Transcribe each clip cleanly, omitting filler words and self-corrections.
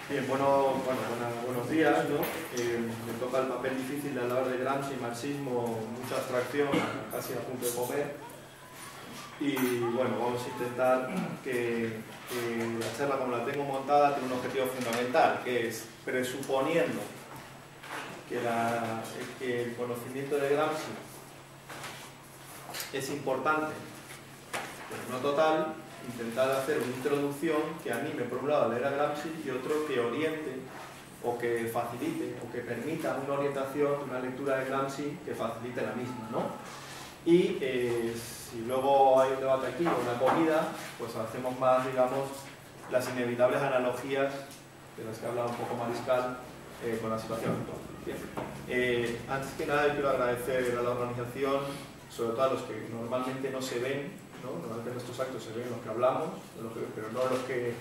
Bien, buenos días, ¿no? Me toca el papel difícil de hablar de Gramsci, marxismo, mucha abstracción, casi a punto de comer. Y bueno, vamos a intentar que la charla, como la tengo montada, tiene un objetivo fundamental, que es, presuponiendo que el conocimiento de Gramsci es importante, pero no total, intentar hacer una introducción que anime por un lado a leer a Gramsci y otro que oriente o que facilite o que permita una orientación, una lectura de Gramsci que facilite la misma, ¿no? Y si luego hay un debate aquí o una comida, pues hacemos más, digamos, las inevitables analogías de las que ha hablado un poco Mariscal con la situación actual. Bien. Antes que nada, quiero agradecer a la organización, sobre todo a los que normalmente no se ven, ¿no? Normalmente en estos actos se ven los que hablamos, pero no los que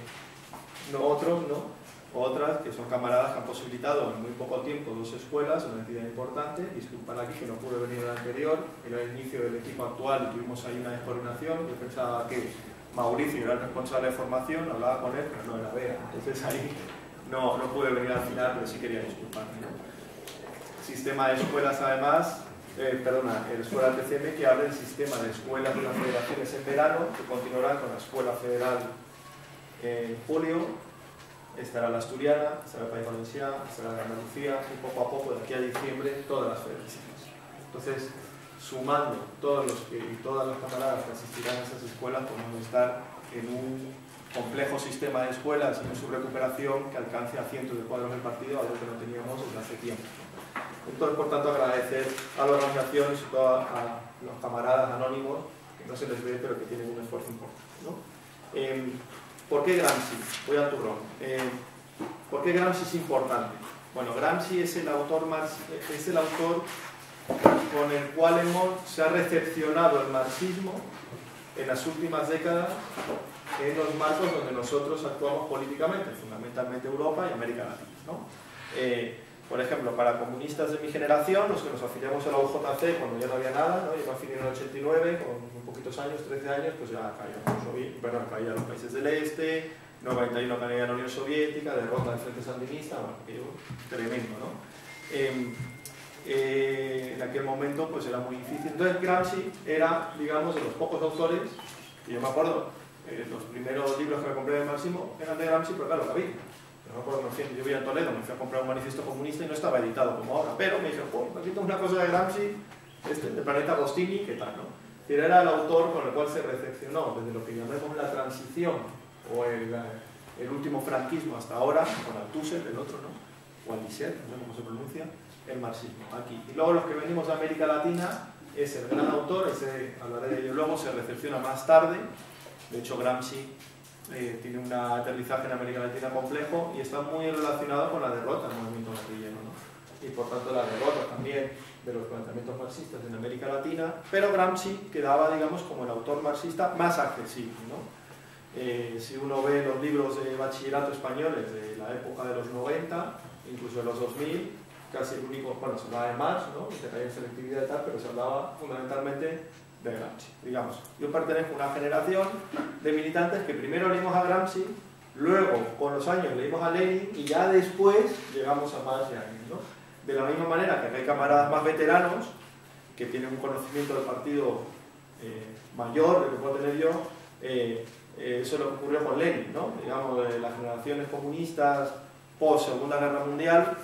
otros, ¿no? Otras que son camaradas que han posibilitado en muy poco tiempo 2 escuelas, una entidad importante. Disculpad aquí que no pude venir al anterior, era el inicio del equipo actual y tuvimos ahí una descoordinación. Yo pensaba que Mauricio era el responsable de formación, hablaba con él, pero no era Bea, entonces ahí no pude venir al final, pero sí quería disculparme, ¿no? Sistema de escuelas además, el Escuela TCM, que abre el sistema de escuelas de las federaciones en verano, que continuará con la Escuela Federal en julio. Estará la Asturiana, estará el País Valenciano, estará la Andalucía, y poco a poco, de aquí a diciembre, todas las federaciones. Entonces, sumando todas las camaradas que asistirán a esas escuelas, podemos estar en un complejo sistema de escuelas y en su recuperación que alcance a cientos de cuadros del partido, algo que no teníamos desde hace tiempo. Entonces, por tanto, agradecer a la organización y sobre todo a los camaradas anónimos, que no se les ve, pero que tienen un esfuerzo importante, ¿no? ¿Por qué Gramsci? Voy al turrón. ¿Por qué Gramsci es importante? Bueno, Gramsci es el autor con el cual se ha recepcionado el marxismo en las últimas décadas en los marcos donde nosotros actuamos políticamente, fundamentalmente Europa y América Latina, ¿no? Por ejemplo, para comunistas de mi generación, los que nos afiliamos a la UJC cuando ya no había nada, ¿no? Yo me afilié en el 89, con muy poquitos años, 13 años, pues ya caían los países del este, 91 caía la Unión Soviética, derrota del Frente Sandinista, bueno, aquello tremendo, ¿no? En aquel momento pues era muy difícil. Entonces Gramsci era, digamos, de los pocos autores, y yo me acuerdo, los primeros libros que me compré de marxismo eran de Gramsci, pero claro, la vi. No me acuerdo, yo vivía en Toledo, me fui a comprar un manifiesto comunista y no estaba editado como ahora, pero me dijeron, me quito una cosa de Gramsci, de Planeta Agostini, ¿qué tal, no? Era el autor con el cual se recepcionó desde lo que llamemos la transición o el último franquismo hasta ahora, con Althusser, el otro, ¿no? O Althusser, no sé cómo se pronuncia, el marxismo, aquí. Y luego los que venimos de América Latina, es el gran autor, hablaré de ello luego, se recepciona más tarde. De hecho, Gramsci tiene un aterrizaje en América Latina complejo y está muy relacionado con la derrota del movimiento guerrillero, ¿no? Y por tanto la derrota también de los planteamientos marxistas en América Latina, pero Gramsci quedaba, digamos, como el autor marxista más accesible, ¿no? Si uno ve los libros de bachillerato españoles de la época de los 90, incluso de los 2000, casi el único, bueno, se hablaba de Marx, ¿no? Que caía en selectividad y tal, pero se hablaba fundamentalmente de Gramsci. Digamos, yo pertenezco a una generación de militantes que primero leímos a Gramsci, luego con los años leímos a Lenin y ya después llegamos a Marx y a Engels, ¿no? De la misma manera que hay camaradas más veteranos que tienen un conocimiento del partido mayor del que puedo tener yo, eso es lo que ocurrió con Lenin, ¿no? Digamos, de las generaciones comunistas post Segunda Guerra Mundial,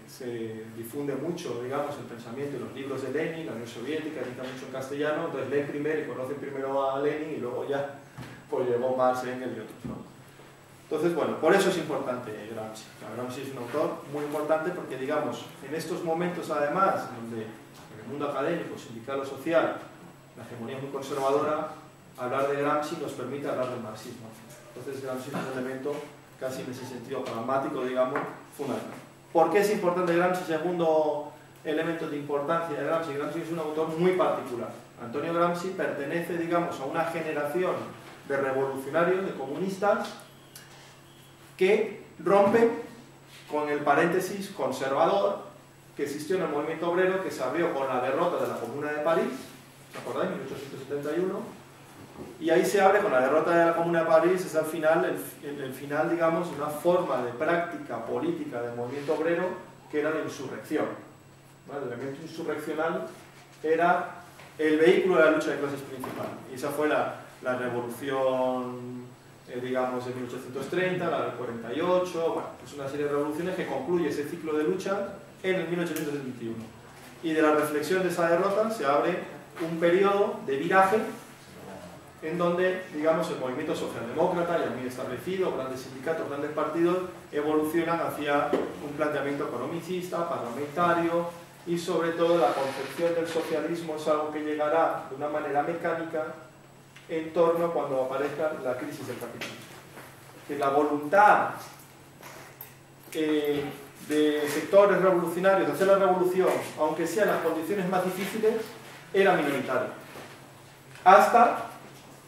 se difunde mucho, digamos, el pensamiento y los libros de Lenin, la Unión Soviética, edita mucho en castellano, entonces leen primero y conocen primero a Lenin y luego ya pues llegó Marx, Engels y otros, ¿no? Entonces, bueno, por eso es importante Gramsci. Gramsci es un autor muy importante porque, digamos, en estos momentos además, donde en el mundo académico, sindical o social, la hegemonía es muy conservadora, hablar de Gramsci nos permite hablar del marxismo. Entonces Gramsci es un elemento casi en ese sentido pragmático, digamos, fundamental. ¿Por qué es importante Gramsci? Segundo elemento de importancia de Gramsci. Gramsci es un autor muy particular. Antonio Gramsci pertenece, digamos, a una generación de revolucionarios, de comunistas, que rompen con el paréntesis conservador que existió en el movimiento obrero, que se abrió con la derrota de la Comuna de París, ¿se acordáis? 1871, y ahí se abre con la derrota de la Comuna de París, es al final, el final, digamos, una forma de práctica política del movimiento obrero que era la insurrección. ¿Vale? El elemento insurreccional era el vehículo de la lucha de clases principal, y esa fue la revolución, digamos, de 1830, la del 48, bueno, es una serie de revoluciones que concluye ese ciclo de lucha en el 1871. Y de la reflexión de esa derrota se abre un periodo de viraje en donde, digamos, el movimiento socialdemócrata, ya muy establecido, grandes sindicatos, grandes partidos, evolucionan hacia un planteamiento economicista, parlamentario, y sobre todo la concepción del socialismo es algo que llegará de una manera mecánica en torno cuando aparezca la crisis del capitalismo. Que la voluntad de sectores revolucionarios de hacer la revolución, aunque sean las condiciones más difíciles, era minoritaria. Hasta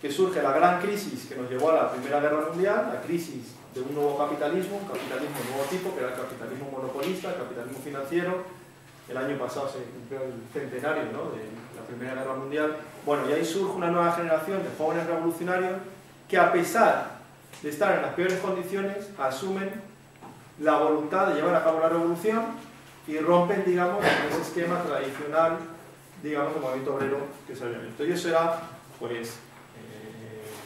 que surge la gran crisis que nos llevó a la Primera Guerra Mundial, la crisis de un nuevo capitalismo, un capitalismo de nuevo tipo, que era el capitalismo monopolista, el capitalismo financiero. El año pasado se cumplió el centenario, ¿no?, de la Primera Guerra Mundial. Bueno, y ahí surge una nueva generación de jóvenes revolucionarios que, a pesar de estar en las peores condiciones, asumen la voluntad de llevar a cabo la revolución y rompen, digamos, con ese esquema tradicional, digamos, del movimiento obrero que se había visto. Y eso era, pues,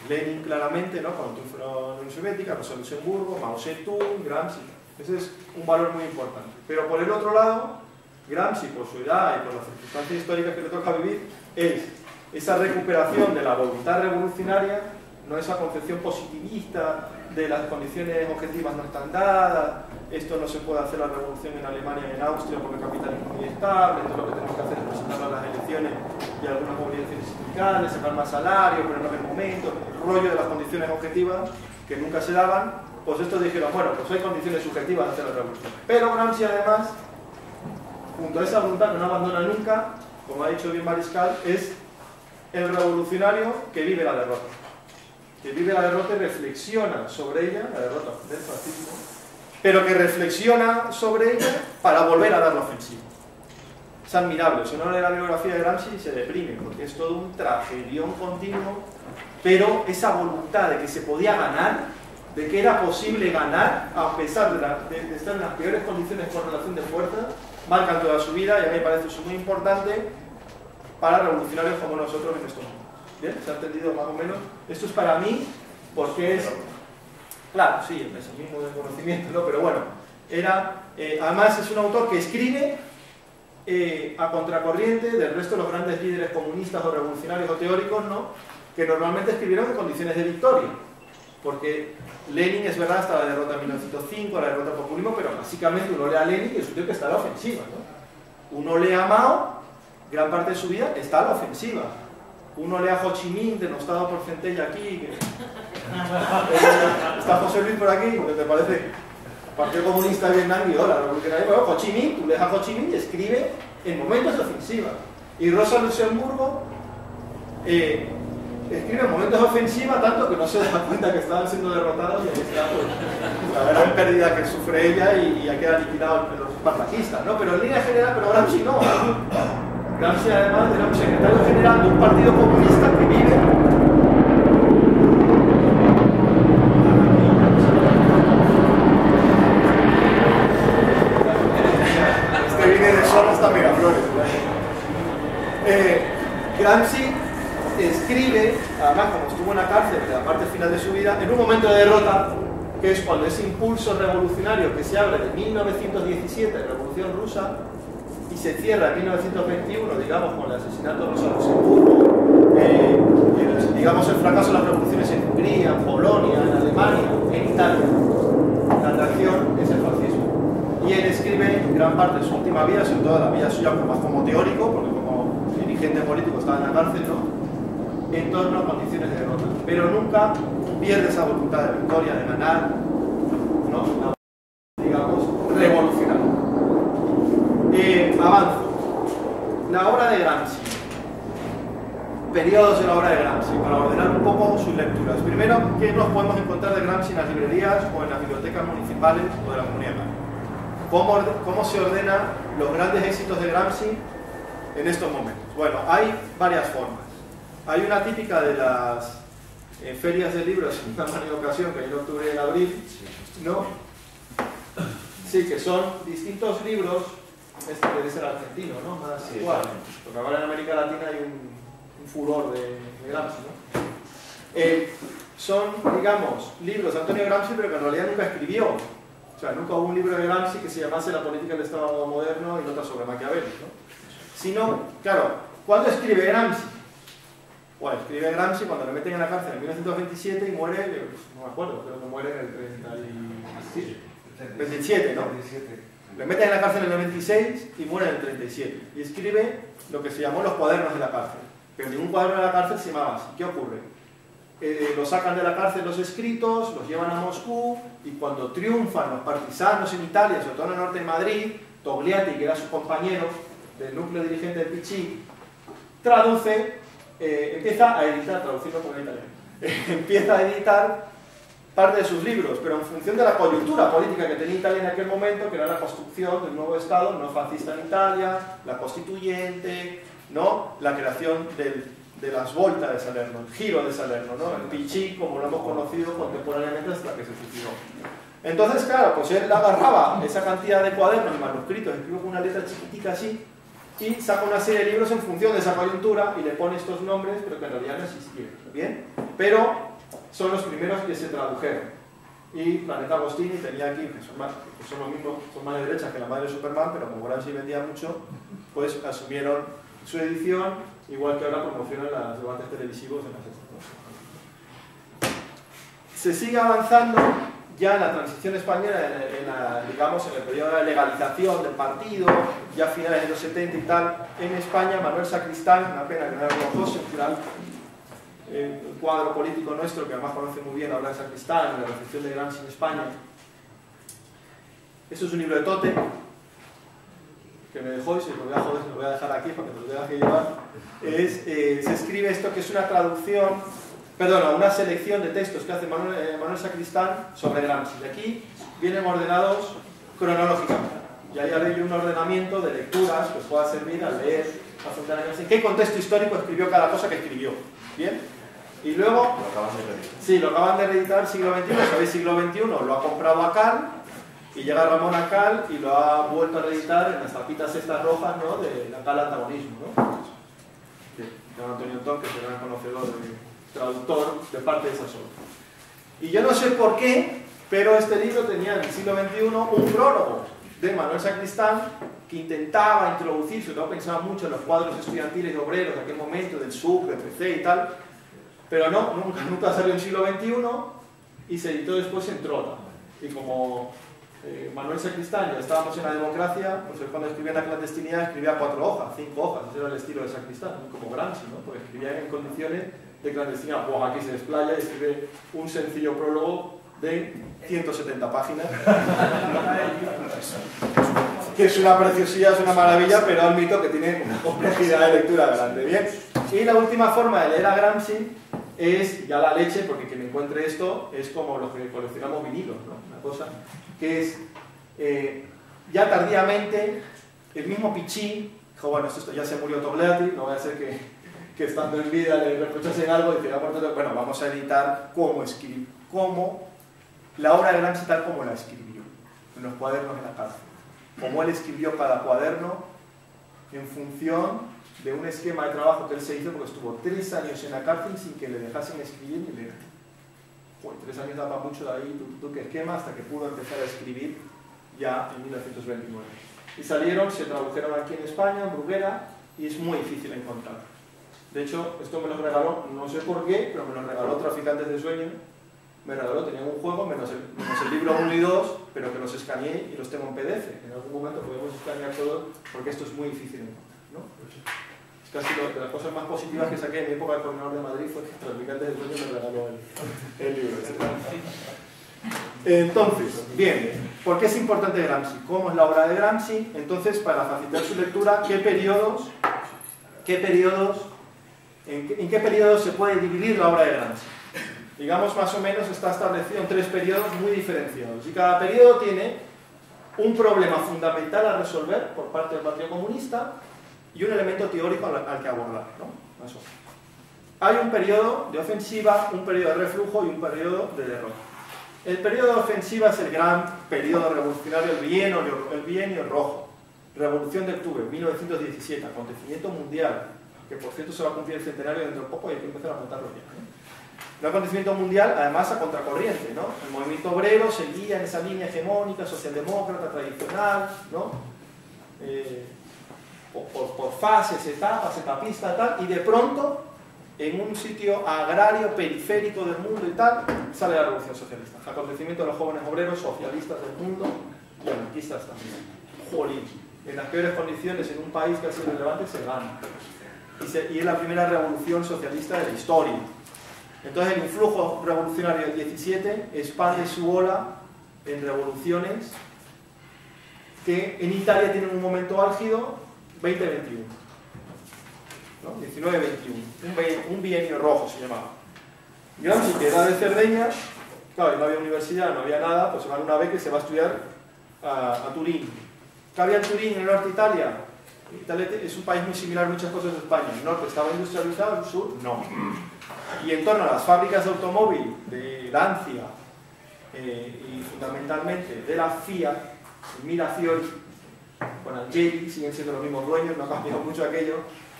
Lenin claramente, ¿no?, cuando triunfó la Unión Soviética, Rosa Luxemburgo, Mao Zedong, Gramsci. Ese es un valor muy importante. Pero por el otro lado, Gramsci, por su edad y por las circunstancias históricas que le toca vivir, es esa recuperación de la voluntad revolucionaria, no esa concepción positivista de las condiciones objetivas no están dadas, esto no se puede hacer la revolución en Alemania y en Austria porque el capitalismo es muy estable, entonces lo que tenemos que hacer es presentarlo a las elecciones y algunas movilizaciones sindicales, sacar más salario, pero no en el momento, el rollo de las condiciones objetivas que nunca se daban. Pues estos dijeron, bueno, pues hay condiciones subjetivas de hacer la revolución. Pero Gramsci, además, junto a esa voluntad que no abandona nunca, como ha dicho bien Mariscal, es el revolucionario que vive la derrota. Que vive la derrota y reflexiona sobre ella, la derrota del fascismo, pero que reflexiona sobre ella para volver a dar la ofensiva. Es admirable. Si uno lee la biografía de Gramsci se deprime, porque es todo un tragedión continuo, pero esa voluntad de que se podía ganar, de que era posible ganar, a pesar de estar en las peores condiciones por relación de fuerza, marcan toda su vida, y a mí me parece eso muy importante para revolucionarios como nosotros en estos momentos. ¿Bien? ¿Se ha entendido más o menos? Esto es para mí, porque es... Claro, sí, el pesimismo del conocimiento, ¿no? Pero bueno, además es un autor que escribe a contracorriente del resto de los grandes líderes comunistas o revolucionarios o teóricos, ¿no?, que normalmente escribieron en condiciones de victoria. Porque Lenin, es verdad, hasta la derrota en 1905, la derrota del populismo, pero básicamente uno lee a Lenin y es un tío que está a la ofensiva, ¿no? Uno lee a Mao, gran parte de su vida está a la ofensiva. Uno lee a Ho Chi Minh, denostado por Centella aquí, está José Luis por aquí, porque te parece Partido Comunista de Vietnam y hola, bueno, Ho Chi Minh, tú lees a Ho Chi Minh y escribe en momentos de ofensiva. Y Rosa Luxemburgo escribe en momentos de ofensiva tanto que no se da cuenta que estaban siendo derrotados, y ahí está, pues, la gran pérdida que sufre ella y ya queda liquidado los espartaquistas, ¿no? Pero en línea general, pero Gramsci no. Gramsci además era un secretario general de un partido comunista que vive... Este viene de sol hasta Miraflores. Gramsci escribe, además como estuvo en la cárcel en la parte final de su vida, en un momento de derrota, que es cuando ese impulso revolucionario que se abre de 1917, la Revolución Rusa, y se cierra en 1921, digamos, con el asesinato de Rosa Luxemburgo, digamos, el fracaso de las revoluciones en Hungría, en Polonia, en Alemania, en Italia. La reacción es el fascismo. Y él escribe gran parte de su última vida, sobre todo la vida suya más como teórico, porque como dirigente político estaba en la cárcel, ¿no?, en torno a condiciones de derrota. Pero nunca pierde esa voluntad de victoria, de ganar, ¿no?, digamos, revolucionaria. Avanzo. La obra de Gramsci. Periodos de la obra de Gramsci, para ordenar un poco sus lecturas. Primero, ¿qué nos podemos encontrar de Gramsci en las librerías o en las bibliotecas municipales o de la Comunidad de Madrid? ¿Cómo se ordenan los grandes éxitos de Gramsci en estos momentos? Bueno, hay varias formas. Hay una típica de las ferias de libros, en una manera ocasión, que hay en octubre y en abril, ¿no? Sí, que son distintos libros, este debe ser argentino, ¿no? Más igual, porque ahora en América Latina hay un furor de Gramsci, ¿no? Son, digamos, libros de Antonio Gramsci, pero que en realidad nunca escribió. O sea, nunca hubo un libro de Gramsci que se llamase La política del Estado moderno y notas sobre Maquiavelo, ¿no? Sino, claro, ¿cuándo escribe Gramsci? Bueno, escribe Gramsci cuando le meten en la cárcel en 1927 y muere, no me acuerdo, creo que muere en el 27, ¿no? Le meten en la cárcel en el 26 y muere en el 37. Y escribe lo que se llamó los cuadernos de la cárcel. Pero ningún cuaderno de la cárcel se llamaba así. ¿Qué ocurre? Lo sacan de la cárcel los escritos, los llevan a Moscú, y cuando triunfan los partisanos en Italia, sobre todo en el norte de Madrid, Togliatti, que era su compañero del núcleo dirigente del Pichí, traduce, empieza a editar, traducirlo por el italiano, empieza a editar parte de sus libros, pero en función de la coyuntura política que tenía Italia en aquel momento, que era la construcción del nuevo Estado no fascista en Italia, la constituyente, ¿no? La creación de las voltas de Salerno, el giro de Salerno, ¿no? El Pichí, como lo hemos conocido contemporáneamente hasta que se suicidó. Entonces, claro, pues él agarraba esa cantidad de cuadernos y manuscritos, escribe con una letra chiquitica así, y saca una serie de libros en función de esa coyuntura y le pone estos nombres, pero que en realidad no existieron, ¿bien? Pero son los primeros que se tradujeron. Y Planeta Agostini tenía aquí, que son los mismos, son más de derechas que la madre de Superman, pero como Gramsci vendía mucho, pues asumieron su edición, igual que ahora promocionan los debates televisivos en las estaciones. Se sigue avanzando ya en la transición española, digamos, en el periodo de legalización del partido, ya a finales de los 70 y tal, en España. Manuel Sacristán, una pena que no era José, al final, un cuadro político nuestro que además conoce muy bien ahora de Sacristán, en la recepción de Gramsci en España. Esto es un libro de Tote, que me dejó y se lo voy a dejar aquí para que te lo tengas que llevar. Se escribe esto, que es una traducción, perdón, una selección de textos que hace Manuel Sacristán sobre Gramsci. De aquí vienen ordenados cronológicamente. Y ahí haré yo un ordenamiento de lecturas que os pueda servir al leer en qué contexto histórico escribió cada cosa que escribió. ¿Bien? Y luego, Lo acaban de reeditar. Sí, lo acaban de reeditar, siglo XXI, sabéis, siglo XXI, lo ha comprado Acal, y llega Ramón Acal y lo ha vuelto a reeditar en las tapitas estas rojas, ¿no? De Acal Antagonismo, ¿no? Sí, don Antonio Antón, que es el gran conocedor, traductor de parte de esas obras. Y yo no sé por qué, pero este libro tenía en el siglo XXI un prólogo de Manuel Sacristán que intentaba introducir, sobre todo pensaba mucho en los cuadros estudiantiles y obreros de aquel momento, del Sucre, PC y tal, pero no, nunca salió en el siglo XXI y se editó después en Trota. Y como Manuel Sacristán ya estábamos en la democracia, pues él cuando escribía en la clandestinidad escribía 4 hojas, 5 hojas, ese era el estilo de Sacristán, como Gramsci, ¿no? Porque escribía en condiciones de clandestinidad. Pues aquí se desplaya y escribe un sencillo prólogo de 170 páginas, que es una preciosidad, es una maravilla, pero admito que tiene una complejidad de lectura grande. Bien. Y la última forma de leer a Gramsci es ya la leche, porque quien encuentre esto es como los que coleccionamos vinilos, ¿no? Una cosa que es ya tardíamente el mismo Pichí dijo, bueno, esto ya se murió Togliatti, no vaya a ser que estando en vida le reprochasen algo y que bueno, vamos a editar cómo la obra de Gramsci tal como la escribió en los cuadernos de la cárcel, como él escribió cada cuaderno en función de un esquema de trabajo que él se hizo, porque estuvo 3 años en la cárcel sin que le dejasen escribir ni leer. Bueno, 3 años daba mucho de ahí, tu esquema, hasta que pudo empezar a escribir ya en 1929. Y salieron, se tradujeron aquí en España, en Bruguera, y es muy difícil encontrar. De hecho, esto me lo regaló, no sé por qué, pero me lo regaló Traficantes de Sueño. Me regaló, tenían un juego, menos el libro 1 y 2, pero que los escaneé y los tengo en PDF. En algún momento podemos escanear todos, porque esto es muy difícil encontrar, ¿no? Es casi de las cosas más positivas que saqué en mi época de coordinador de Madrid fue que Traficantes de Sueño me regaló el libro. Entonces, bien, ¿por qué es importante Gramsci? ¿Cómo es la obra de Gramsci? Entonces, para facilitar su lectura, ¿en qué periodos se puede dividir la obra de Gramsci? Digamos, más o menos está establecido en 3 periodos muy diferenciados. Y cada periodo tiene un problema fundamental a resolver por parte del Partido Comunista y un elemento teórico al que abordar, ¿no? Más o menos. hay un periodo de ofensiva, un periodo de reflujo y un periodo de derrota. El periodo de ofensiva es el gran periodo revolucionario, el bienio rojo. Revolución de octubre, 1917, acontecimiento mundial, que por cierto se va a cumplir el centenario dentro de poco y hay que empezar a contarlo ya, ¿eh? Un acontecimiento mundial, además a contracorriente, ¿no? El movimiento obrero seguía en esa línea hegemónica, socialdemócrata, tradicional, ¿no? Por fases, etapas, etapista, tal, y de pronto, en un sitio agrario, periférico del mundo y tal, sale la Revolución Socialista. Acontecimiento de los jóvenes obreros, socialistas del mundo y anarquistas también. Jolín, en las peores condiciones, en un país que ha sido relevante, se gana. Y es la primera revolución socialista de la historia. Entonces el influjo revolucionario del 17 expande su ola en revoluciones que en Italia tienen un momento álgido, 20-21, ¿no? 19-21, un bienio rojo se llamaba. Gramsci, que era de Cerdeña, claro, no había universidad, no había nada, pues se va a una beca y se va a estudiar a Turín. ¿Qué había en Turín, en el norte de Italia? Italia es un país muy similar a muchas cosas de España. El norte estaba industrializado, el sur no. Y en torno a las fábricas de automóvil de Lancia y fundamentalmente de la Fiat, Mirafiori, con Angeli, siguen siendo los mismos dueños, no ha cambiado mucho aquello.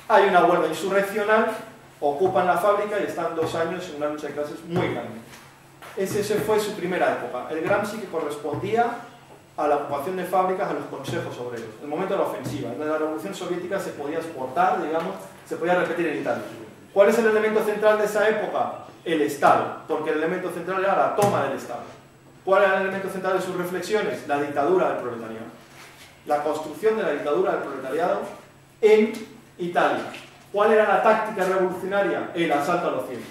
Hay una huelga insurreccional, ocupan la fábrica y están 2 años en una lucha de clases muy grande. Esa fue su primera época. El Gramsci, que correspondía a la ocupación de fábricas, a los consejos obreros, el momento de la ofensiva. En la Revolución Soviética se podía exportar, digamos, se podía repetir en Italia. ¿Cuál es el elemento central de esa época? El Estado, porque el elemento central era la toma del Estado. ¿Cuál era el elemento central de sus reflexiones? La dictadura del proletariado. La construcción de la dictadura del proletariado en Italia. ¿Cuál era la táctica revolucionaria? El asalto a los cielos.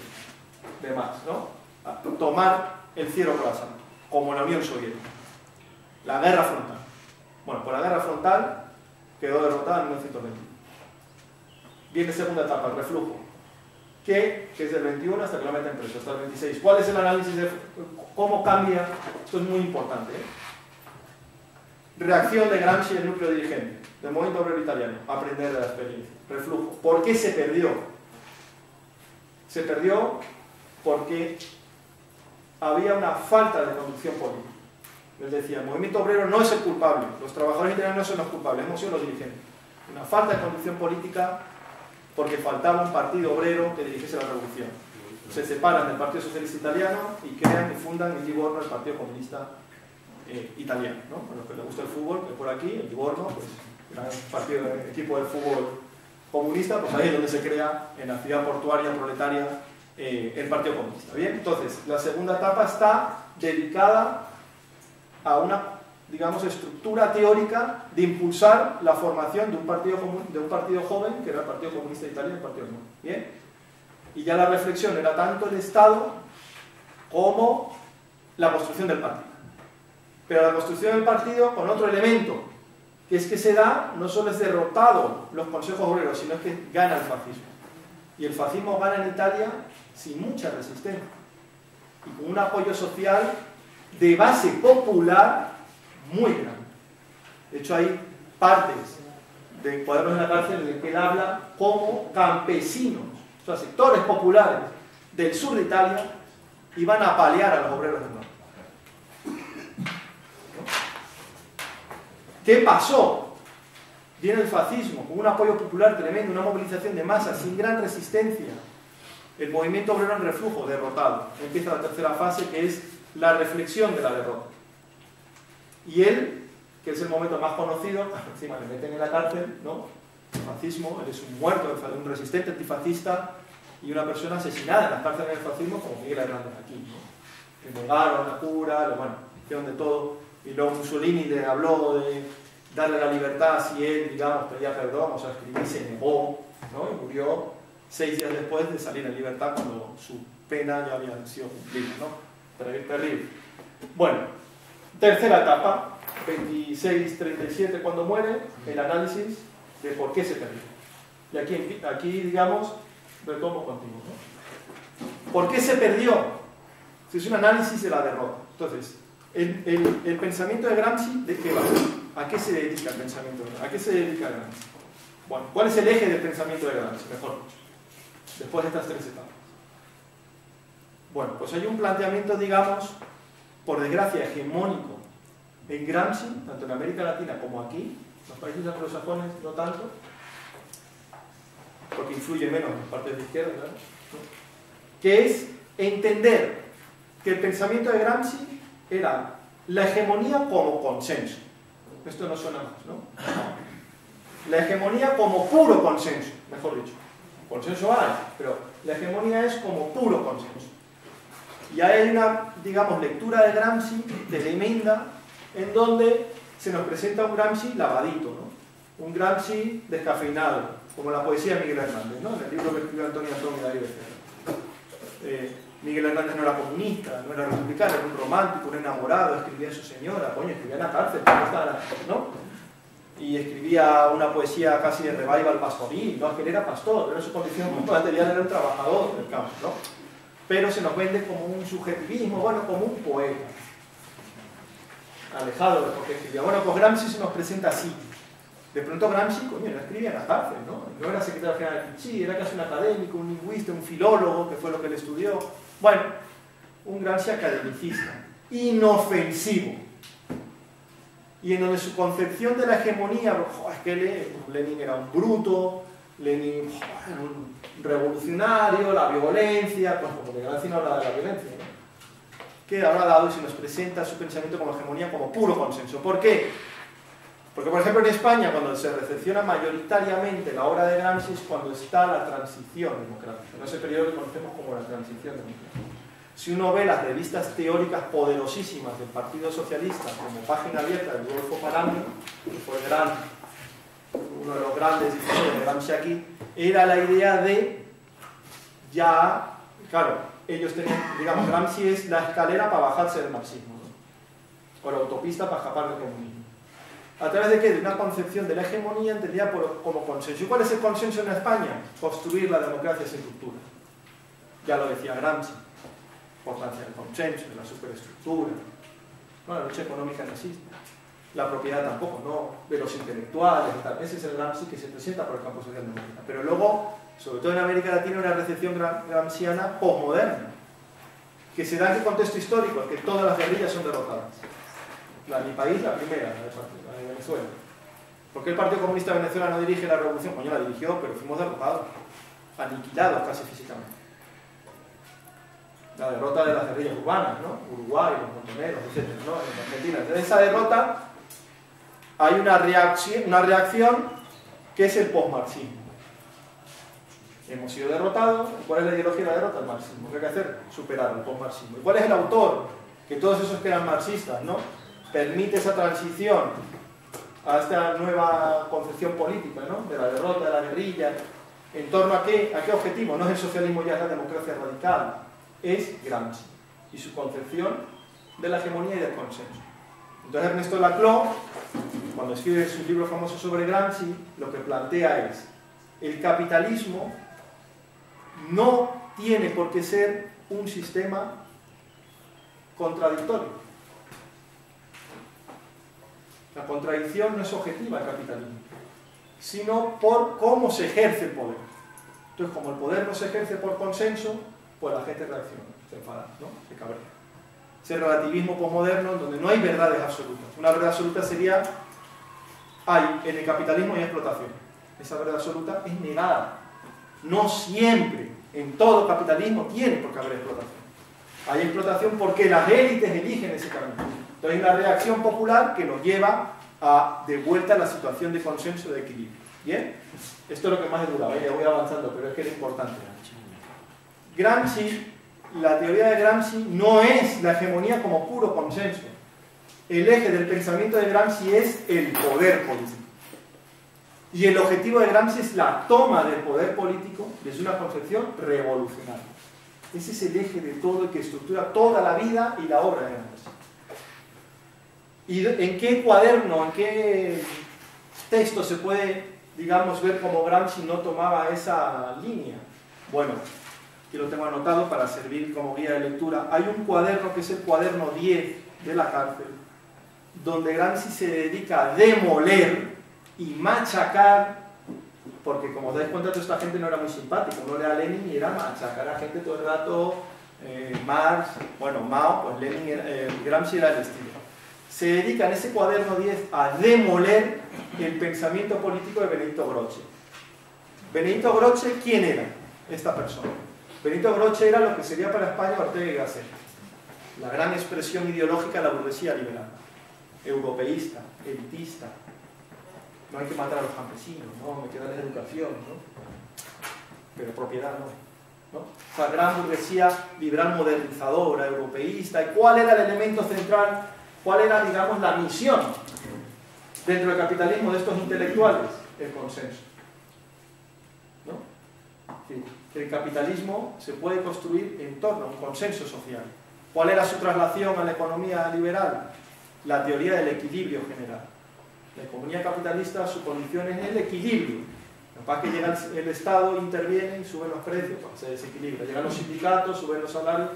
De más, ¿no? Tomar el cielo por asalto, como la Unión Soviética. La guerra frontal. Bueno, pues la guerra frontal quedó derrotada en 1920. Viene segunda etapa, el reflujo. Que es del 21 hasta que lo meten preso, hasta el 26. ¿Cuál es el análisis de cómo cambia? Esto es muy importante, ¿eh? Reacción de Gramsci, el núcleo dirigente del movimiento obrero italiano. Aprender de la experiencia. Reflujo. ¿Por qué se perdió? Se perdió porque había una falta de conducción política. Les decía, el movimiento obrero no es el culpable, los trabajadores italianos no son los culpables, hemos sido los dirigentes. Una falta de conducción política porque faltaba un partido obrero que dirigiese la revolución. Se separan del Partido Socialista Italiano y crean y fundan en Livorno el Partido Comunista Italiano, ¿no? A los que les gusta el fútbol, que por aquí, en Livorno, pues, gran partido, equipo de fútbol comunista, pues ahí es donde se crea, en la ciudad portuaria proletaria, el Partido Comunista. Bien, entonces, la segunda etapa está dedicada a una, digamos, estructura teórica de impulsar la formación de un partido joven, que era el Partido Comunista de Italia, el Partido Nuevo. Bien, y ya la reflexión era tanto el Estado como la construcción del partido. Pero la construcción del partido con otro elemento, que es que se da, no solo es derrotado los consejos obreros, sino es que gana el fascismo. Y el fascismo gana en Italia sin mucha resistencia y con un apoyo social de base popular muy grande. De hecho, hay partes de Cuadernos en la cárcel en el que él habla como campesinos, o sea, sectores populares del sur de Italia iban a paliar a los obreros del norte. ¿No? ¿Qué pasó? Viene el fascismo con un apoyo popular tremendo, una movilización de masas sin gran resistencia. El movimiento obrero en reflujo, derrotado. Empieza la tercera fase, que es la reflexión de la derrota. Y él, que es el momento más conocido, encima le meten en la cárcel, ¿no? El fascismo, él es un muerto, un resistente antifascista y una persona asesinada en las cárceles del fascismo, como Miguel Hernández aquí, ¿no? Le negaron la cura, bueno, hicieron de todo. Y luego Mussolini le habló de darle la libertad si él, digamos, pedía perdón, o sea, escribir, se negó, ¿no? Y murió 6 días después de salir en libertad cuando su pena ya había sido cumplida, ¿no? Terrible. Bueno, tercera etapa, 26-37, cuando muere, el análisis de por qué se perdió. Y aquí digamos, retomo contigo, ¿no? ¿Por qué se perdió? Es un análisis de la derrota. Entonces, el pensamiento de Gramsci, ¿de qué va? ¿A qué se dedica el pensamiento de Gramsci? ¿A qué se dedica Gramsci? Bueno, ¿cuál es el eje del pensamiento de Gramsci? Mejor dicho. después de estas tres etapas. Bueno, pues hay un planteamiento, digamos, por desgracia, hegemónico en Gramsci, tanto en América Latina como aquí, los países anglosajones no tanto, porque influye menos en las partes de izquierda, ¿no? Que es entender que el pensamiento de Gramsci era la hegemonía como consenso. Esto no suena más, ¿no? La hegemonía como puro consenso, mejor dicho. Consenso hay, pero la hegemonía es como puro consenso. Y hay una, digamos, lectura de Gramsci tremenda en donde se nos presenta un Gramsci lavadito, ¿no? Un Gramsci descafeinado, como la poesía de Miguel Hernández, ¿no? En el libro que escribió Antonio David Becerra. Miguel Hernández no era comunista, no era republicano, era un romántico, un enamorado, escribía en su señora, coño, escribía en la cárcel, ¿no? Y escribía una poesía casi de revival pastoril, no es que él era pastor, pero su condición material era un trabajador del campo, ¿no? Pero se nos vende como un subjetivismo, bueno, como un poeta, alejado de lo que escribía. Bueno, pues Gramsci se nos presenta así. De pronto Gramsci, coño, no escribía en la cárcel, ¿no? No era secretario general de Pichí, era casi un académico, un lingüista, un filólogo, que fue lo que él estudió. Bueno, un Gramsci academicista, inofensivo. Y en donde su concepción de la hegemonía, es que Lenin era un bruto, Lenin era un revolucionario, la violencia, pues como que Gramsci no habla de la violencia, ¿no? Que habrá dado y se nos presenta su pensamiento como hegemonía, como puro consenso. ¿Por qué? Porque, por ejemplo, en España, cuando se recepciona mayoritariamente la obra de Gramsci es cuando está la transición democrática, ¿no? Ese periodo que conocemos como la transición democrática. Si uno ve las revistas teóricas poderosísimas del Partido Socialista, como Página Abierta de Rodolfo Palamio, que fue uno de los grandes difusores de Gramsci aquí, era la idea de ya, claro, ellos tenían, digamos, Gramsci es la escalera para bajarse del marxismo, ¿no? O la autopista para escapar del comunismo. ¿A través de qué? De una concepción de la hegemonía entendida como consenso. ¿Y cuál es el consenso en España? Construir la democracia sin ruptura. Ya lo decía Gramsci. Importancia del consenso, de la superestructura. No, la lucha económica no existe. La propiedad tampoco, no de los intelectuales. Tal. Ese es el Gramsci que se presenta por el campo socialdemócrata. Pero luego, sobre todo en América Latina, una recepción gramsciana posmoderna. Que se da en qué contexto histórico, en que todas las guerrillas son derrotadas. La de mi país, la primera, la de Venezuela. ¿Por qué el Partido Comunista de Venezuela no dirige la revolución? Coño, la dirigió, pero fuimos derrotados, aniquilados casi físicamente. La derrota de las guerrillas urbanas, ¿no? Uruguay, los montoneros, etc., ¿no? En Argentina. Entonces, esa derrota, hay una reacción que es el posmarxismo. Hemos sido derrotados. ¿Cuál es la ideología de la derrota? El marxismo. ¿Qué hay que hacer? Superar el posmarxismo. ¿Y cuál es el autor? Que todos esos que eran marxistas, ¿no? Permite esa transición a esta nueva concepción política, ¿no? De la derrota, de la guerrilla. ¿En torno a qué objetivo? No es el socialismo, ya es la democracia radical. Es Gramsci y su concepción de la hegemonía y del consenso. Entonces Ernesto Laclau, cuando escribe su libro famoso sobre Gramsci, lo que plantea es: el capitalismo no tiene por qué ser un sistema contradictorio. La contradicción no es objetiva del capitalismo, sino por cómo se ejerce el poder. Entonces, como el poder no se ejerce por consenso, pues la gente reacciona, se enfada, ¿no? Se cabrea. Ese relativismo posmoderno donde no hay verdades absolutas. Una verdad absoluta sería: en el capitalismo hay explotación. Esa verdad absoluta es negada. No siempre, en todo capitalismo, tiene por qué haber explotación. Hay explotación porque las élites eligen ese camino. Entonces hay una reacción popular que nos lleva de vuelta a la situación de consenso, de equilibrio. ¿Bien? Esto es lo que más he durado, ya voy avanzando, pero es que es importante. Gramsci, la teoría de Gramsci no es la hegemonía como puro consenso. El eje del pensamiento de Gramsci es el poder político. Y el objetivo de Gramsci es la toma del poder político desde una concepción revolucionaria. Ese es el eje de todo el que estructura toda la vida y la obra de Gramsci. ¿Y en qué cuaderno, en qué texto se puede, digamos, ver cómo Gramsci no tomaba esa línea? Bueno, aquí lo tengo anotado para servir como guía de lectura. Hay un cuaderno que es el cuaderno 10 de la cárcel, donde Gramsci se dedica a demoler y machacar porque como os dais cuenta, toda esta gente no era muy simpática. Uno era Lenin y era machacar a gente todo el rato, Marx, bueno, Mao, pues Lenin, Gramsci era el estilo. Se dedica en ese cuaderno 10 a demoler el pensamiento político de Benedetto Croce. Benedetto Croce, ¿quién era esta persona? Benedetto Croce era lo que sería para España Ortega y Gasset, la gran expresión ideológica de la burguesía liberal, europeísta, elitista. No hay que matar a los campesinos, no, hay que darles educación, ¿no? Pero propiedad no. O sea, gran burguesía liberal modernizadora, europeísta. ¿Y cuál era el elemento central? ¿Cuál era, digamos, la misión dentro del capitalismo de estos intelectuales? El consenso, ¿no? El capitalismo se puede construir en torno a un consenso social. ¿Cuál era su traslación a la economía liberal? La teoría del equilibrio general. La economía capitalista, su condición es el equilibrio. Lo que pasa es que llega el Estado, interviene y sube los precios, pues se desequilibra. Llegan los sindicatos, suben los salarios,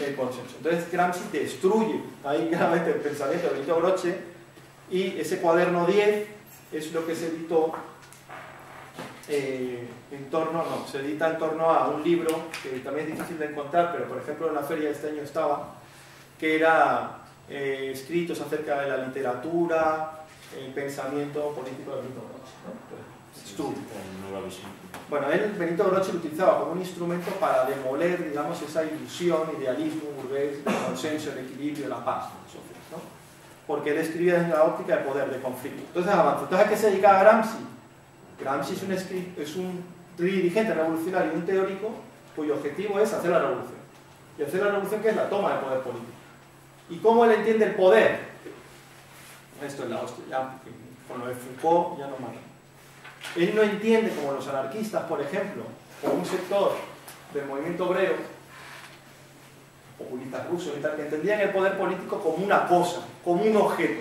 el consenso. Entonces Gramsci destruye ahí claramente el pensamiento de Benedetto Croce, y ese cuaderno 10 es lo que se editó se edita en torno a un libro que también es difícil de encontrar, pero por ejemplo en la feria de este año estaba, que era escritos acerca de la literatura, el pensamiento político de Benedetto Croce, ¿no? Bueno, Benedetto Croce lo utilizaba como un instrumento para demoler, digamos, esa ilusión, idealismo burgués, el consenso, el equilibrio, la paz, ¿no? Porque él escribía desde la óptica de poder, de conflicto. Entonces avanza. Entonces, ¿a qué se dedicaba Gramsci? Gramsci es un dirigente revolucionario y un teórico cuyo objetivo es hacer la revolución. Y hacer la revolución, ¿qué es? La toma del poder político. ¿Y cómo él entiende el poder? Esto es la hostia, ya, con lo de Foucault ya no mata. Él no entiende, como los anarquistas, por ejemplo, o un sector del movimiento obrero, populistas rusos y tal, que entendían el poder político como una cosa, como un objeto.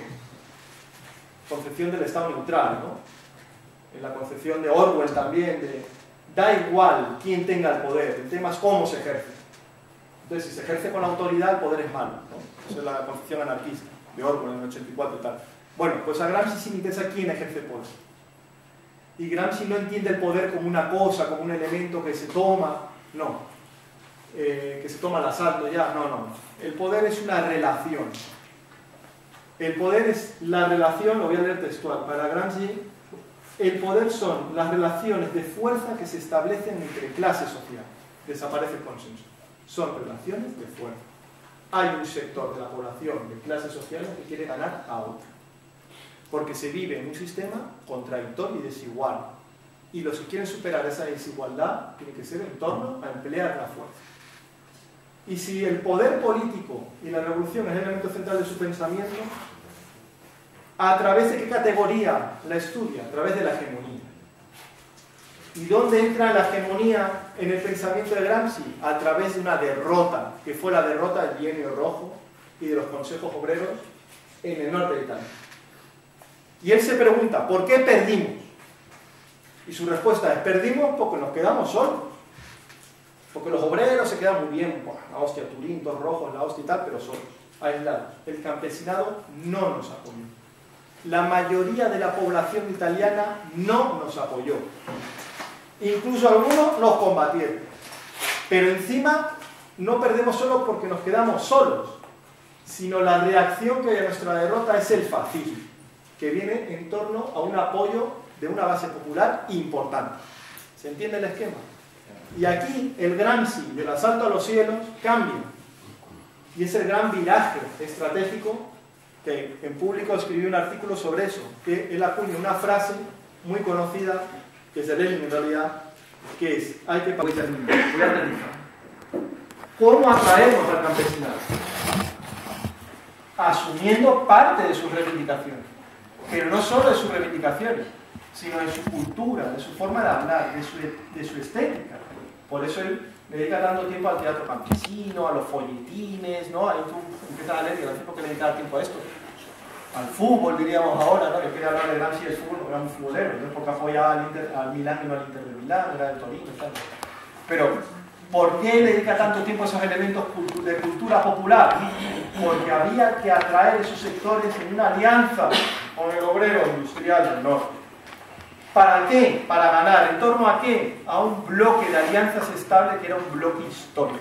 Concepción del Estado neutral, ¿no? En la concepción de Orwell también, da igual quién tenga el poder, el tema es cómo se ejerce. Entonces, si se ejerce con autoridad, el poder es malo, ¿no? Esa es la concepción anarquista de Orwell en el 84 y tal. Bueno, pues a Gramsci sí le interesa quién ejerce el poder. Y Gramsci no entiende el poder como una cosa, como un elemento que se toma, no. Que se toma al asalto ya, no. El poder es una relación. El poder es la relación, lo voy a leer textual, para Gramsci, el poder son las relaciones de fuerza que se establecen entre clases sociales. Desaparece el consenso. Son relaciones de fuerza. Hay un sector de la población de clases sociales que quiere ganar a otro. Porque se vive en un sistema contradictorio y desigual. Y los que quieren superar esa desigualdad tiene que ser en torno a emplear la fuerza. Y si el poder político y la revolución es el elemento central de su pensamiento, ¿a través de qué categoría la estudia? A través de la hegemonía. ¿Y dónde entra la hegemonía en el pensamiento de Gramsci? A través de una derrota, que fue la derrota del Bienio Rojo y de los consejos obreros en el norte de Italia. Y él se pregunta, ¿por qué perdimos? Y su respuesta es, perdimos porque nos quedamos solos. Porque los obreros se quedan muy bien, la hostia, Turín, dos rojos, la hostia y tal, pero solos, aislados. El campesinado no nos apoyó. La mayoría de la población italiana no nos apoyó. Incluso algunos nos combatieron. Pero encima no perdemos solo porque nos quedamos solos, sino la reacción que hay a nuestra derrota es el fascismo, que viene en torno a un apoyo de una base popular importante. ¿Se entiende el esquema? Y aquí el Gramsci del asalto a los cielos cambia. Y es el gran viraje estratégico que en público escribió un artículo sobre eso, que él acuña una frase muy conocida, que es de Lenin en realidad, que es, hay que... Voy a terminar. ¿Cómo atraemos al campesinado? Asumiendo parte de sus reivindicaciones, pero no solo de sus reivindicaciones, sino de su cultura, de su forma de hablar, de su estética. Por eso él dedica tanto tiempo al teatro campesino, a los folletines, ¿no? Ahí tú empiezas a leer y al tiempo que le dedica tiempo a esto. Al fútbol, diríamos ahora, ¿no? Que quiere hablar de Gramsci del fútbol porque era un futbolero, ¿no? Porque apoyaba al Milán y no al Inter de Milán, era del Torino y tal. Pero, ¿por qué le dedica tanto tiempo a esos elementos de cultura popular? Porque había que atraer esos sectores en una alianza con el obrero industrial del norte, ¿Para qué? Para ganar. ¿En torno a qué? A un bloque de alianzas estable que era un bloque histórico.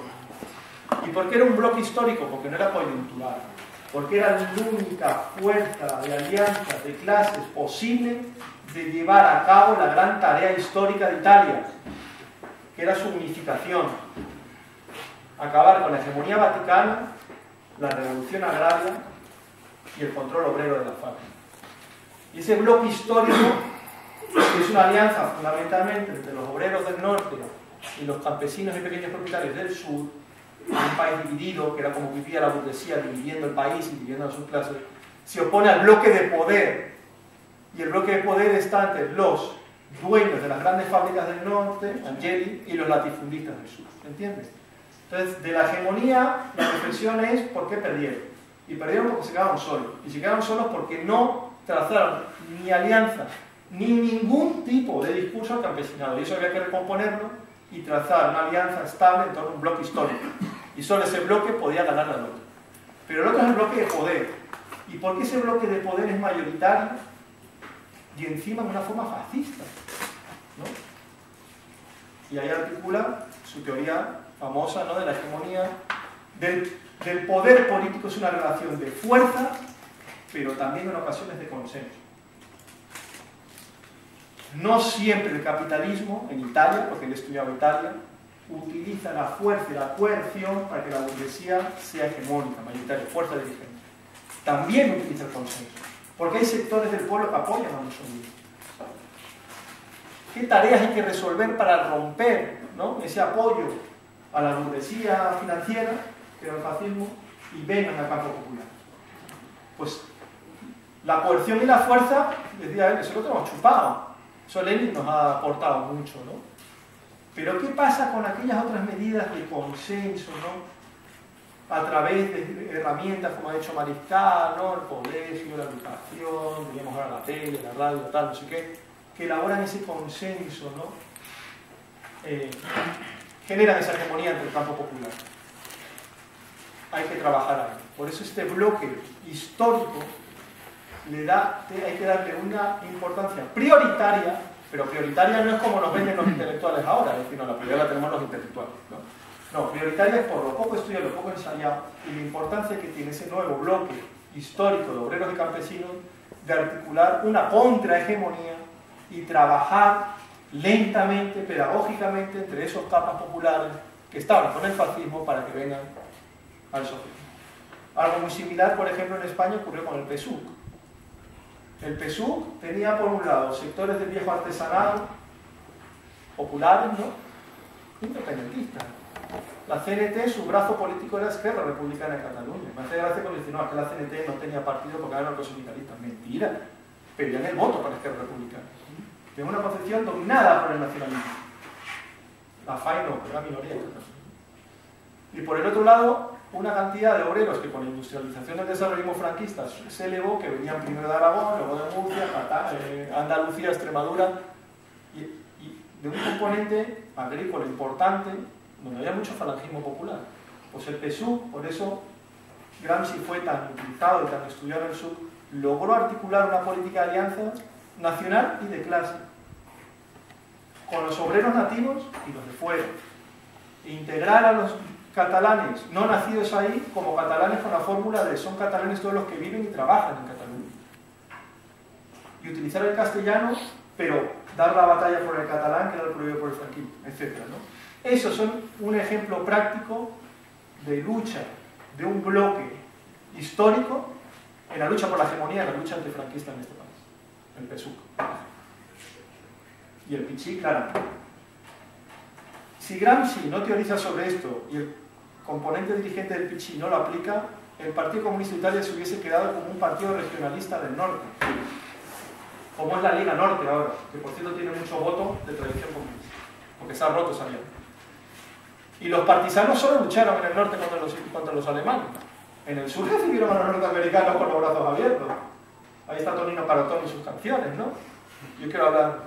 ¿Y por qué era un bloque histórico? Porque no era coyuntural. Porque era la única fuerza de alianzas de clases posible de llevar a cabo la gran tarea histórica de Italia, que era su unificación. Acabar con la hegemonía vaticana, la revolución agraria y el control obrero de la fábrica. Y ese bloque histórico es una alianza fundamentalmente entre los obreros del norte y los campesinos y pequeños propietarios del sur, en un país dividido, que era como vivía la burguesía, dividiendo el país y dividiendo a sus clases, se opone al bloque de poder. Y el bloque de poder está entre los dueños de las grandes fábricas del norte, Angeli, y los latifundistas del sur. ¿Entiendes? Entonces, de la hegemonía, la reflexión es ¿por qué perdieron? Y perdieron porque se quedaron solos. Y se quedaron solos porque no trazaron ni alianza, ni ningún tipo de discurso al campesinado. Y eso había que recomponerlo y trazar una alianza estable en torno a un bloque histórico. Y solo ese bloque podía ganar al otro. Pero el otro es el bloque de poder. ¿Y por qué ese bloque de poder es mayoritario? Y encima de una forma fascista, ¿no? Y ahí articula su teoría famosa, ¿no?, de la hegemonía, del poder político. Es una relación de fuerza, pero también en ocasiones de consenso. No siempre el capitalismo, en Italia, porque él estudiaba Italia, utiliza la fuerza y la coerción para que la burguesía sea hegemónica, mayoritaria, fuerza dirigente. También utiliza el consenso, porque hay sectores del pueblo que apoyan a Mussolini. ¿Qué tareas hay que resolver para romper, ¿no?, ese apoyo a la burguesía financiera, que era el fascismo, y vengan al campo popular? Pues la coerción y la fuerza, decía él, eso lo tenemos chupado. Eso Lenin nos ha aportado mucho, ¿no? Pero ¿qué pasa con aquellas otras medidas de consenso, ¿no?, a través de herramientas como ha dicho Mariscal, ¿no?, el colegio, la educación, digamos ahora la tele, la radio, tal, no sé qué, que elaboran ese consenso, ¿no? Generan esa hegemonía entre el campo popular. Hay que trabajar ahí. Por eso este bloque histórico hay que darle una importancia prioritaria, pero prioritaria no es como nos venden los intelectuales ahora, es decir, no, la prioridad la tenemos los intelectuales, ¿no? No, prioritaria es por lo poco estudiado, lo poco ensayado, y la importancia que tiene ese nuevo bloque histórico de obreros y campesinos de articular una contrahegemonía y trabajar lentamente, pedagógicamente, entre esos capas populares que estaban con el fascismo para que vengan al socialismo. Algo muy similar, por ejemplo, en España ocurrió con el PSUC. El PSUC tenía, por un lado, sectores del viejo artesanado, populares, ¿no?, independentistas. La CNT, su brazo político era Esquerra Republicana de Cataluña. Me hace gracia cuando dicen, no, es que la CNT no tenía partido porque eran los sindicalistas. Mentira. Pedían el voto para Esquerra Republicana. Tiene una concepción dominada por el nacionalismo. La FAI no, pero la minoría en Cataluña. Y por el otro lado, una cantidad de obreros que con la industrialización del desarrollismo franquista se elevó, que venían primero de Aragón, luego de Murcia, Andalucía, Extremadura, y de un componente agrícola importante, donde había mucho falangismo popular. Pues el PSUC, por eso Gramsci fue tan utilizado y tan estudiado en el sur, logró articular una política de alianza nacional y de clase, con los obreros nativos y los de fuera, e integrar a los catalanes no nacidos ahí como catalanes con la fórmula de son catalanes todos los que viven y trabajan en Cataluña, y utilizar el castellano, pero dar la batalla por el catalán, que era el prohibido por el franquismo, etc., ¿no? Esos son un ejemplo práctico de lucha de un bloque histórico en la lucha por la hegemonía, en la lucha antifranquista en este país, el PSUC. Y el Pichí, claro. Si Gramsci no teoriza sobre esto y el componente dirigente del Pichí no lo aplica, el Partido Comunista de Italia se hubiese quedado como un partido regionalista del norte, como es la Liga Norte ahora, que por cierto tiene mucho voto de tradición comunista, porque se ha roto esa alianza. Y los partisanos solo lucharon en el norte contra los alemanes. En el sur recibieron a los norteamericanos con los brazos abiertos. Ahí está Tonino Carotón y sus canciones, ¿no? Yo quiero hablar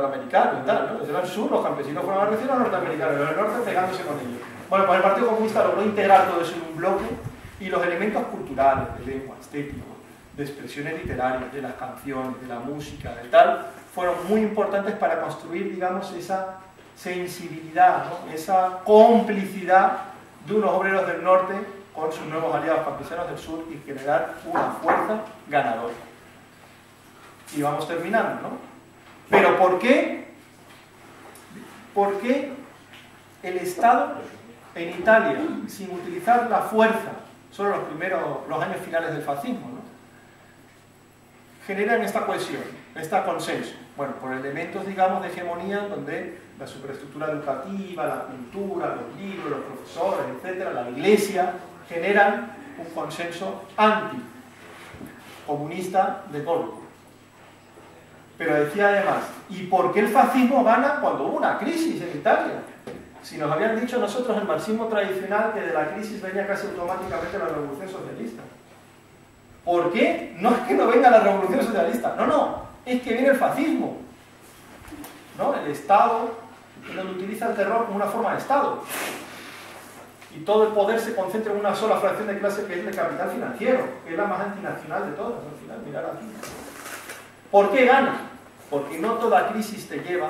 americano y tal, ¿no? Desde el sur los campesinos fueron a recibir a los norteamericanos, los del norte pegándose con ellos. Bueno, pues el Partido Comunista logró integrar todo eso en un bloque, y los elementos culturales, de lengua, estéticos, de expresiones literarias, de las canciones, de la música, de tal, fueron muy importantes para construir, digamos, esa sensibilidad, ¿no? Esa complicidad de unos obreros del norte con sus nuevos aliados campesinos del sur y generar una fuerza ganadora. Y vamos terminando, ¿no? Pero ¿por qué? ¿Por qué el Estado en Italia, sin utilizar la fuerza, solo los años finales del fascismo, ¿no?, generan esta cohesión, este consenso? Bueno, por elementos, digamos, de hegemonía, donde la superestructura educativa, la cultura, los libros, los profesores, etcétera, la iglesia, generan un consenso anticomunista de golpe. Pero decía además, ¿y por qué el fascismo gana cuando hubo una crisis en Italia? Si nos habían dicho nosotros el marxismo tradicional que de la crisis venía casi automáticamente la revolución socialista. ¿Por qué? No es que no venga la revolución socialista, no, es que viene el fascismo, ¿no? El Estado, donde utiliza el terror como una forma de Estado. Y todo el poder se concentra en una sola fracción de clase, que es el capital financiero, que es la más antinacional de todas, al final, mirar aquí. ¿Por qué gana? Porque no toda crisis te lleva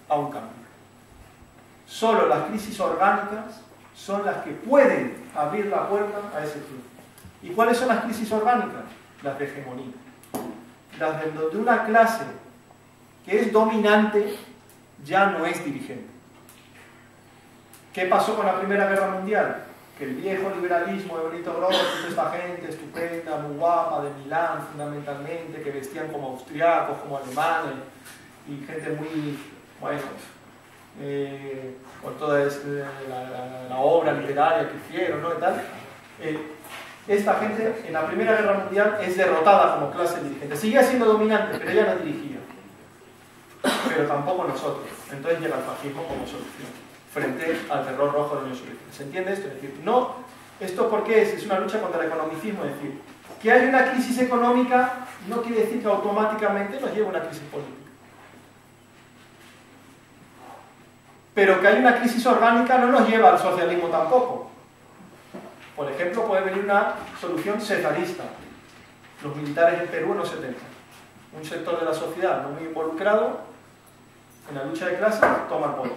a un cambio. Solo las crisis orgánicas son las que pueden abrir la puerta a ese fin. ¿Y cuáles son las crisis orgánicas? Las de hegemonía. Las de donde una clase que es dominante ya no es dirigente. ¿Qué pasó con la Primera Guerra Mundial? Que el viejo liberalismo de Benito Grosso, toda esta gente estupenda, muy guapa, de Milán fundamentalmente, que vestían como austriacos, como alemanes, y gente muy, bueno, con toda la obra literaria que hicieron, ¿no? Y tal. Esta gente en la Primera Guerra Mundial es derrotada como clase dirigente. Seguía siendo dominante, pero ella no dirigía. Pero tampoco nosotros. Entonces llega el fascismo como solución frente al terror rojo de la Unión Soviética. ¿Se entiende esto? Es decir, no, ¿esto por qué es? Es una lucha contra el economicismo. Es decir, que hay una crisis económica no quiere decir que automáticamente nos lleve a una crisis política. Pero que hay una crisis orgánica no nos lleva al socialismo tampoco. Por ejemplo, puede venir una solución cesarista. Los militares en Perú en los 70. Un sector de la sociedad no muy involucrado en la lucha de clases toma el poder.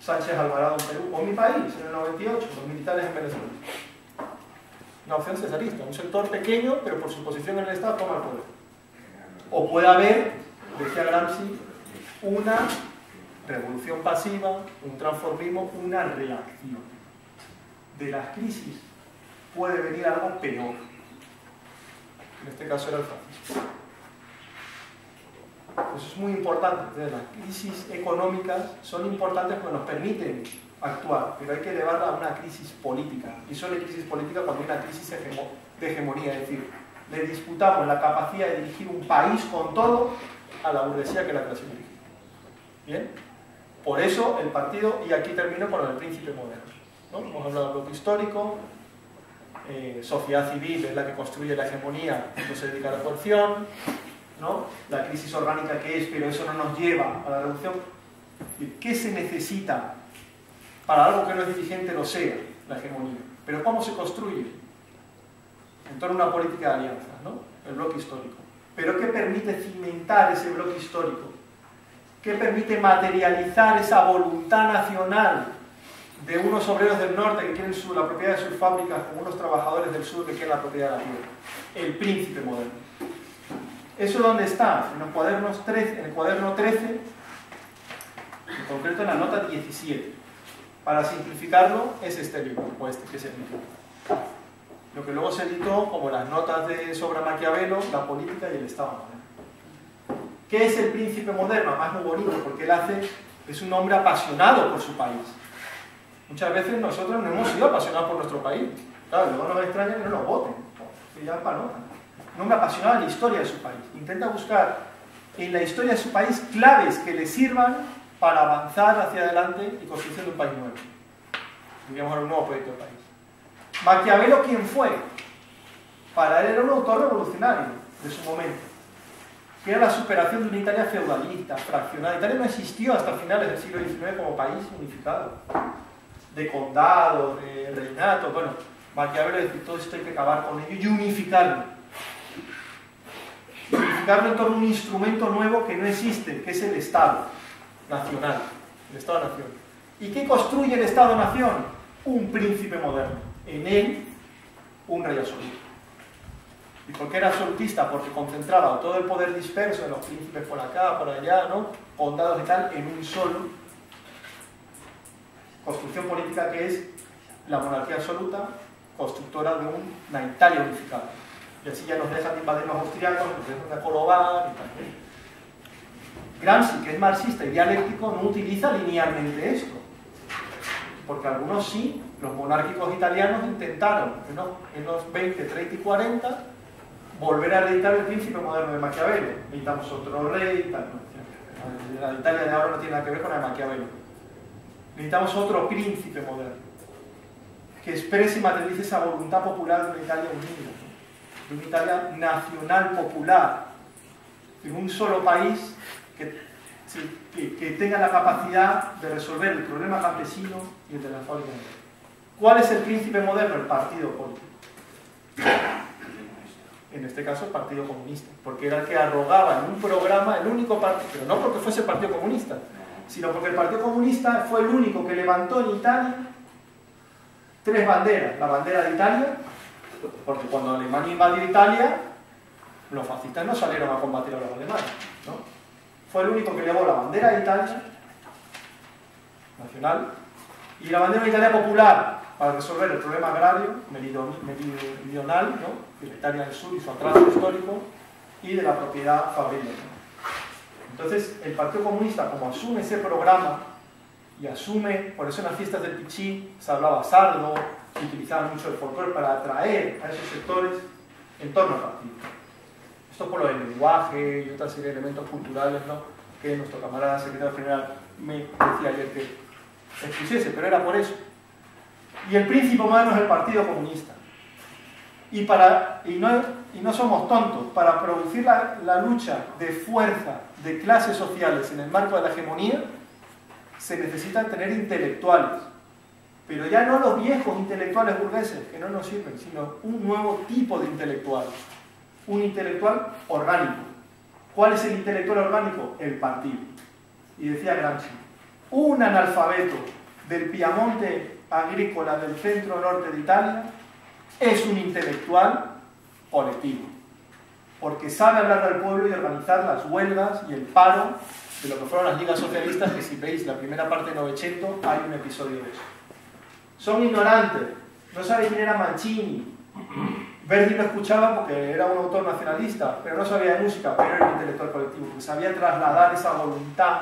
Sánchez Alvarado en Perú, o mi país, en el 98, los militares en Venezuela. Una opción cesarista, un sector pequeño, pero por su posición en el Estado toma el poder. O puede haber, decía Gramsci, una revolución pasiva, un transformismo, una reacción. De las crisis puede venir algo peor. En este caso era el fascismo. Eso es muy importante. Entonces, las crisis económicas son importantes porque nos permiten actuar, pero hay que elevarla a una crisis política. Y solo hay crisis política cuando hay una crisis de hegemonía, es decir, le disputamos la capacidad de dirigir un país con todo a la burguesía que la clase dirige. ¿Bien? Por eso el partido, y aquí termino con el príncipe moderno, ¿no? Hemos hablado del bloque histórico, sociedad civil es la que construye la hegemonía, no se dedica a la coerción, ¿no? La crisis orgánica que es, pero eso no nos lleva a la revolución. ¿Qué se necesita para algo que no es dirigente lo sea, la hegemonía? Pero ¿cómo se construye? En torno a una política de alianzas, ¿no? El bloque histórico. ¿Pero qué permite cimentar ese bloque histórico? ¿Qué permite materializar esa voluntad nacional de unos obreros del norte que quieren la propiedad de sus fábricas con unos trabajadores del sur que quieren la propiedad de la tierra? El príncipe moderno. ¿Eso dónde está? En el cuaderno 13, en concreto en la nota 17. Para simplificarlo, es este libro, o este que se editó. Lo que luego se editó como las notas sobre Maquiavelo, la política y el Estado moderno. ¿Qué es el príncipe moderno? Además, muy bonito, porque él es un hombre apasionado por su país. Muchas veces nosotros no hemos sido apasionados por nuestro país. Claro, luego nos extraña que no nos voten, que ya panotan. Un hombre apasionado de la historia de su país. Intenta buscar en la historia de su país claves que le sirvan para avanzar hacia adelante y construcción de un país nuevo. Diríamos un nuevo proyecto de país. Maquiavelo, ¿quién fue? Para él era un autor revolucionario de su momento, que era la superación de una Italia feudalista, fraccionada. Italia no existió hasta finales del siglo XIX como país unificado, de condado, de reinato. Bueno, Maquiavelo decía, todo esto hay que acabar con ello y unificarlo. unificarlo en torno a un instrumento nuevo que no existe, que es el Estado nacional, el Estado-nación. ¿Y qué construye el Estado-nación? Un príncipe moderno. En él, un rey absoluto. ¿Y por qué era absolutista? Porque concentraba todo el poder disperso de los príncipes por acá, por allá, ¿no? Condados y tal, en un solo. Construcción política que es la monarquía absoluta, constructora de una Italia unificada. Y así ya nos dejan de invadir los austriacos, nos dejan de Colobar y tal. Gramsci, que es marxista y dialéctico, no utiliza linealmente esto. Porque algunos sí, los monárquicos italianos intentaron en los 20, 30 y 40 volver a reeditar el príncipe moderno de Maquiavelo. Necesitamos otro rey y tal. La Italia de ahora no tiene nada que ver con la de Maquiavelo. Necesitamos otro príncipe moderno que exprese y materialice esa voluntad popular de una Italia unida, de una Italia nacional popular, en un solo país que tenga la capacidad de resolver el problema campesino y el de la fábrica. ¿Cuál es el príncipe moderno? El partido político. En este caso el Partido Comunista, porque era el que arrogaba en un programa el único partido, pero no porque fuese el Partido Comunista, sino porque el Partido Comunista fue el único que levantó en Italia tres banderas. La bandera de Italia, porque cuando Alemania invadió Italia, los fascistas no salieron a combatir a los alemanes, ¿no? Fue el único que llevó la bandera de Italia, nacional, y la bandera de Italia popular, para resolver el problema agrario, meridional, ¿no? De la Italia del Sur y su atraso histórico, y de la propiedad fabril. Entonces, el Partido Comunista, como asume ese programa, y asume, por eso en las fiestas del Pichí se hablaba sardo, se utilizaba mucho el folclore para atraer a esos sectores en torno al partido. Esto por lo del lenguaje y otra serie de elementos culturales, ¿no? Que nuestro camarada secretario general me decía ayer que expusiese, pero era por eso. Y el príncipe moderno es el Partido Comunista. Y no somos tontos, para producir la lucha de fuerza de clases sociales en el marco de la hegemonía, se necesitan tener intelectuales, pero ya no los viejos intelectuales burgueses, que no nos sirven, sino un nuevo tipo de intelectual, un intelectual orgánico. ¿Cuál es el intelectual orgánico? El partido. Y decía Gramsci, un analfabeto del Piamonte agrícola del centro-norte de Italia es un intelectual colectivo, porque sabe hablar al pueblo y organizar las huelgas y el paro de lo que fueron las ligas socialistas, que si veis la primera parte de Novecento hay un episodio de eso. Son ignorantes, no saben quién era Mancini. Verdi lo escuchaba porque era un autor nacionalista, pero no sabía de música, pero era un intelectual colectivo, que sabía trasladar esa voluntad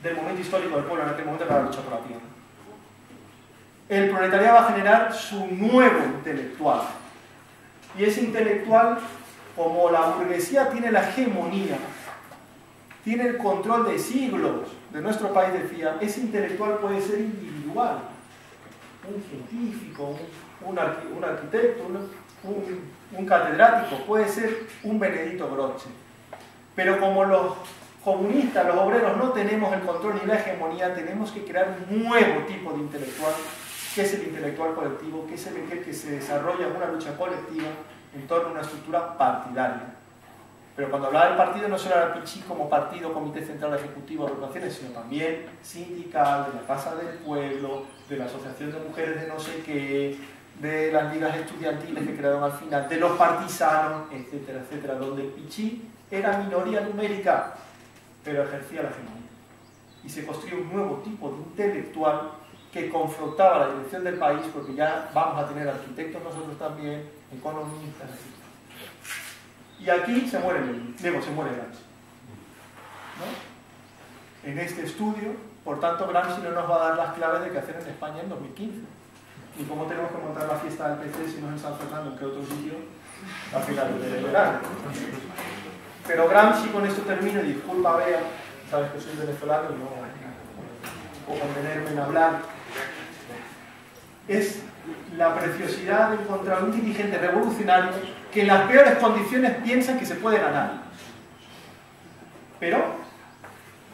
del momento histórico del pueblo en aquel momento para la lucha por la tierra. El proletariado va a generar su nuevo intelectual. Y ese intelectual, como la burguesía tiene la hegemonía, tiene el control de siglos de nuestro país, decía, ese intelectual puede ser individual, un científico, un arquitecto, un catedrático, puede ser un Benedito Croce. Pero como los comunistas, los obreros, no tenemos el control ni la hegemonía, tenemos que crear un nuevo tipo de intelectual, que es el intelectual colectivo, que es el que se desarrolla en una lucha colectiva en torno a una estructura partidaria. Pero cuando hablaba del partido no solo era el Pichí como partido, comité central ejecutivo, agrupaciones, sino también sindical, de la Casa del Pueblo, de la Asociación de Mujeres de no sé qué, de las ligas estudiantiles que crearon al final, de los partisanos, etcétera, etcétera, donde el Pichí era minoría numérica, pero ejercía la hegemonía. Y se construyó un nuevo tipo de intelectual que confrontaba la dirección del país, porque ya vamos a tener arquitectos nosotros también, economistas, etc. Y aquí se muere Gramsci, ¿no? En este estudio, por tanto, Gramsci no nos va a dar las claves de qué hacer en España en 2015. Ni cómo tenemos que montar la fiesta del PC si no es en San Fernando, en qué otro sitio, a finales de verano. Pero Gramsci, con esto termino, y disculpa, Bea, sabes que soy venezolano y no puedo contenerme en hablar, es la preciosidad de encontrar un dirigente revolucionario que en las peores condiciones piensa que se puede ganar. Pero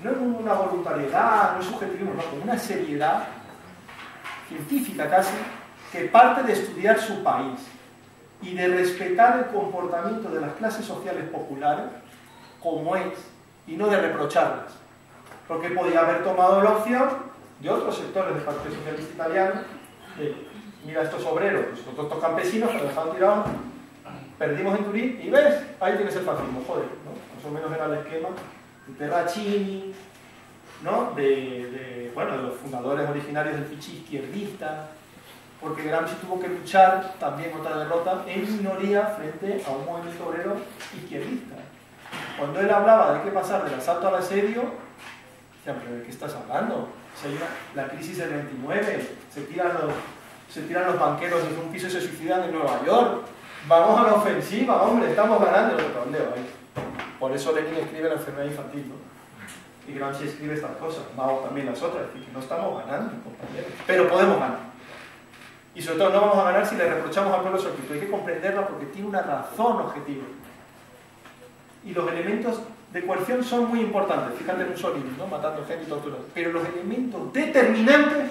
no es una voluntariedad, no es subjetivismo, no, con una seriedad científica casi, que parte de estudiar su país, y de respetar el comportamiento de las clases sociales populares como es, y no de reprocharlas. Porque podía haber tomado la opción de otros sectores del Partido Socialista Italiano, de, mira estos obreros, estos campesinos que nos dejaron tirados, perdimos en Turín, y ves, ahí tienes el fascismo, joder, ¿no? Más o menos era el esquema de Terracini, ¿no? Bueno, de los fundadores originarios del Fichy izquierdista, porque Gramsci tuvo que luchar también contra la derrota en minoría frente a un movimiento obrero izquierdista. Cuando él hablaba de qué pasar del asalto al asedio, decía, pero ¿de qué estás hablando? Si hay la crisis del 29, se tiran los banqueros desde un piso y se suicidan en Nueva York. Vamos a la ofensiva, hombre, estamos ganando. ¿Dónde vais? Por eso Lenin escribe la enfermedad infantil, ¿no? Y Gramsci escribe estas cosas, Mao también las otras, es decir, que no estamos ganando, compañeros, pero podemos ganar. Y sobre todo no vamos a ganar si le reprochamos al pueblo su actitud, hay que comprenderla porque tiene una razón objetiva. Y los elementos de coerción son muy importantes, fíjate en Mussolini, ¿no? Matando gente y torturando. Pero los elementos determinantes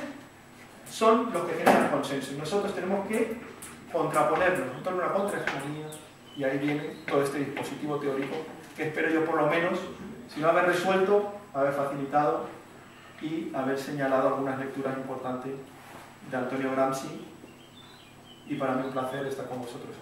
son los que generan consenso. Y nosotros tenemos que contraponerlos, nosotros una contrahegemonía, y ahí viene todo este dispositivo teórico que espero yo por lo menos, si no haber resuelto, haber facilitado y haber señalado algunas lecturas importantes de Antonio Gramsci, y para mí un placer estar con vosotros.